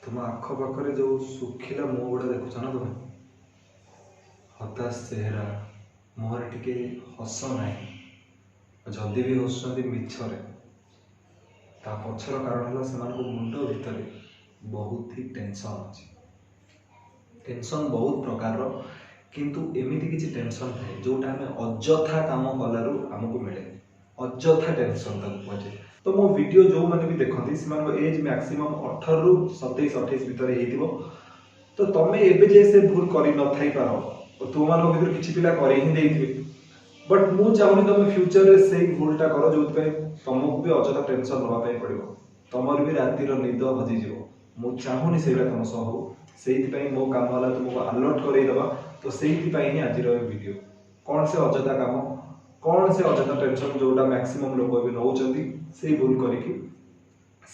तुम आखपाखे जो सुखिला मुह गुड़ा देखुच ना तुम हताश चेहरा मुहर टिके हस ना जदि भी हसुँच मिछरे ता पछर कारण है से मुंड भितर बहुत ही टेंशन अच्छी टेंशन बहुत प्रकार किंतु एमती किसी टेंशन थाए जोटा आम अଯଥା काम कलू आमको मिले अଯଥା टेंशन कहुए। तो मो वीडियो जो मैंने भी देखती से एज मैक्सिमम 18 रु 27-28 भितर हो तो तुम्हें एवं जे से भूल कर न थी पार तुम मान भर किसी पिला कर ही देते बट मु चाहूनी तुम फ्यूचर में से भूलटा कर जो तुमको भी अଯଥା टेंशन नापी पड़ो तुमर भी रातिर निद हजिज मु चाहूनी से तुम सह हो से मो काम है तुमको अलर्ट करदेवा तो से ही आज वीडियो कौन से अଯଥା काम कौन से अଯଥା टेंशन जोटा मैक्सिमम लोग भी नौ से भूल करके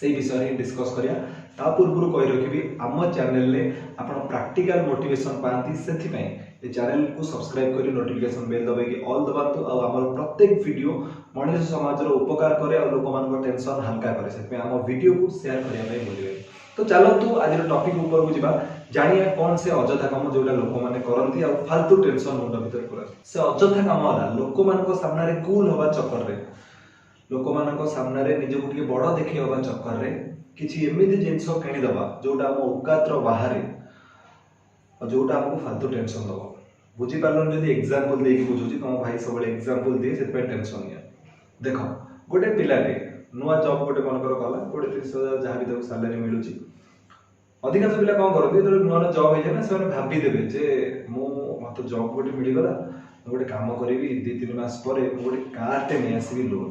विषय ही डिस्कस करिया ता पूर्व कही रखी आम चैनल रे आपण प्रैक्टिकल मोटिवेशन पाती से चैनल को सब्सक्राइब कर नोटिफिकेशन बेल दबाई ऑल दबातु आम प्रत्येक वीडियो मनुष्य समाज उपकार करे और लोक मान टेंशन हल्का करे से आम वीडियो को शेयर करने भूलिए। तो चलतु आज टॉपिक ऊपर को जावा जानिया कौन से अଯଥା काम जोटा लोक मैंने करती फालतू टेंशन मुंड भर पूरा से अଯଥା काम है लोक मान सामने कूल हवा चक्कर रे लोक मान सामने निजक टे बड़ देखी हवा चक्कर रे किसी एमती जिनस किणीदबा जोटा आम औकातर बाहर जोटा आमको फालतू टेंशन दब बुझीपार जब एग्जांपल देकी बुझुची तुम भाई सब एग्जांपल दिए से टेंशन निया देख गोटे पिलाटे नुआ जॉब गोटे मनकर कला 20-30,000 जहाँ भी सैलरी मिलूँ अधिकांश पिला कौन करते जो नुआ जॉब हो जाए ना से भावीदेवे जे मत जॉब गोटे मिलगला गोटे कम करी 2-3 मास पर गोटे कारटे नहीं आसबि लोन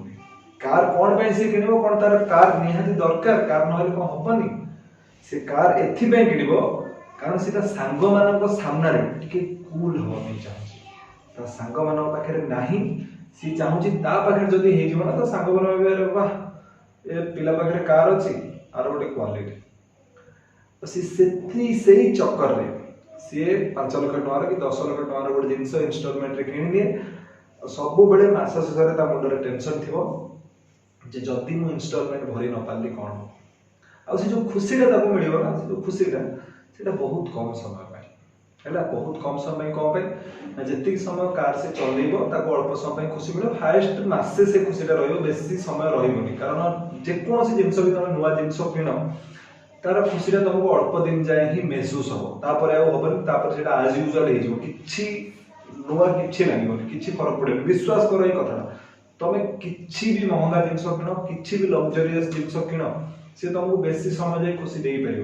कार कौन पे से किनिबो कौन तार कार निहाती दरकार कार न कौन हबनी से कार एथिपे किनिबो कारण से सांग मान सामने टिके कूल हवा चाहिए सांग मान पाखे नहीं सी चाहूँ पाखे जदि हो तो सांग मान वाह ए पिला पाखे कार अच्छी आर गोटे क्वालिटी तो से चक्कर रे सी 5 लाख टकर कि 10 लाख टकर गोटे जिनस इनस्टॉलमेंट रे किणी दिए सब बेले मास शेष मुंडे टेंशन थी जे जदि मु इनस्टॉलमेंट भरी न पाली कौन आ से जो खुशीटा मिल ना से जो खुशीटा से बहुत कम समय है बहुत कम समय कौन पे जी समय कार से चलेब अल्प समय खुशी मिले हाएस्ट मसे से खुशीटा बेसी समय रही कारण जेकोसी जिन भी तुम नुआ जिन किण तार खुशीटा तुमको अल्प दिन जाए ही महसूस हम हेनी आज यूजुआल कि नुआ कि लगे कि फरक पड़े विश्वास कर कथा तुम कि भी महंगा जिनस किण कि भी लग्जरीयस जिनस किण सी तुमको बेसी समय जाए खुशी दे पार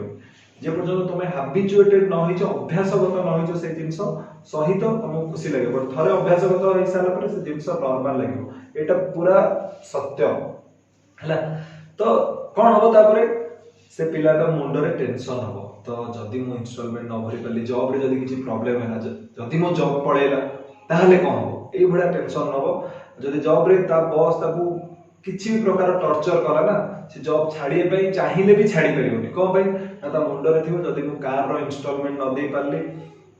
जे पर्यंत तुम हाबिचुएटेड न हो अभ्यासगत न हो से जिनस सहित तुमको खुशी लगे बट थे अभ्यासगत हो सारा पर से जिनस नॉर्मल लगे एटा पूरा सत्य है तो कौन हम तापर से पिलाटा मुंडरे टेंशन हम तो जदि मु इनस्टॉलमेंट न भरी पाली जॉब रे जदि किसी प्रॉब्लम है जदि मो जॉब पड़ेला ताहले कौन हम ए भड़ा टेंशन नब जदि जॉब रे ता बॉस ताकू किसी भी प्रकार टर्चर कला ना से जॉब छाड़िए चाहिए भी छाड़ी पारे कौन पे ना मुंडरे थी जदि मु कार रो इनस्टॉलमेंट न दे पारली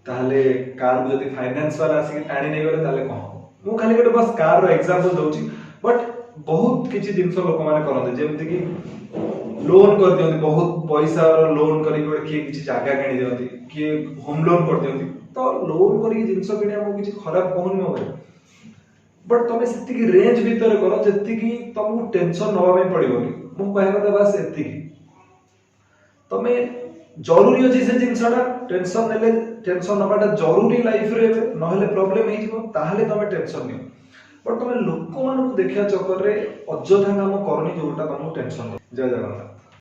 ताहले कार को जदि फाइनेंस वाला आसिक टाणी नहीं गले ताहले कौन मु खाली गोटे बस कार रो एग्जांपल दउची बट बहुत किसी जिनस लोक माने करते जेमति कि लोन कर दियंती बहुत पैसा लोन करी किए किसी जगह किणी दियंती किए होम लोन कर दियंती तो लोन करी जिनस किणी हम किसी खराब कहूनी हो बट तुम से रेंज भितर कर जी तुमको टेंशन नापा पड़ोनी मु कह कथा बस एति तुम जरूरी अच्छी से जिनसा टेंशन ने टेंशन नाटा जरूरी लाइफ रे नहले प्रॉब्लम हो तुम टेंशन नियो बट तुम लोक मान देखा चक्कर रे अଯଥା काम करनी जोटा तुमको टेंशन जय जगन्नाथ।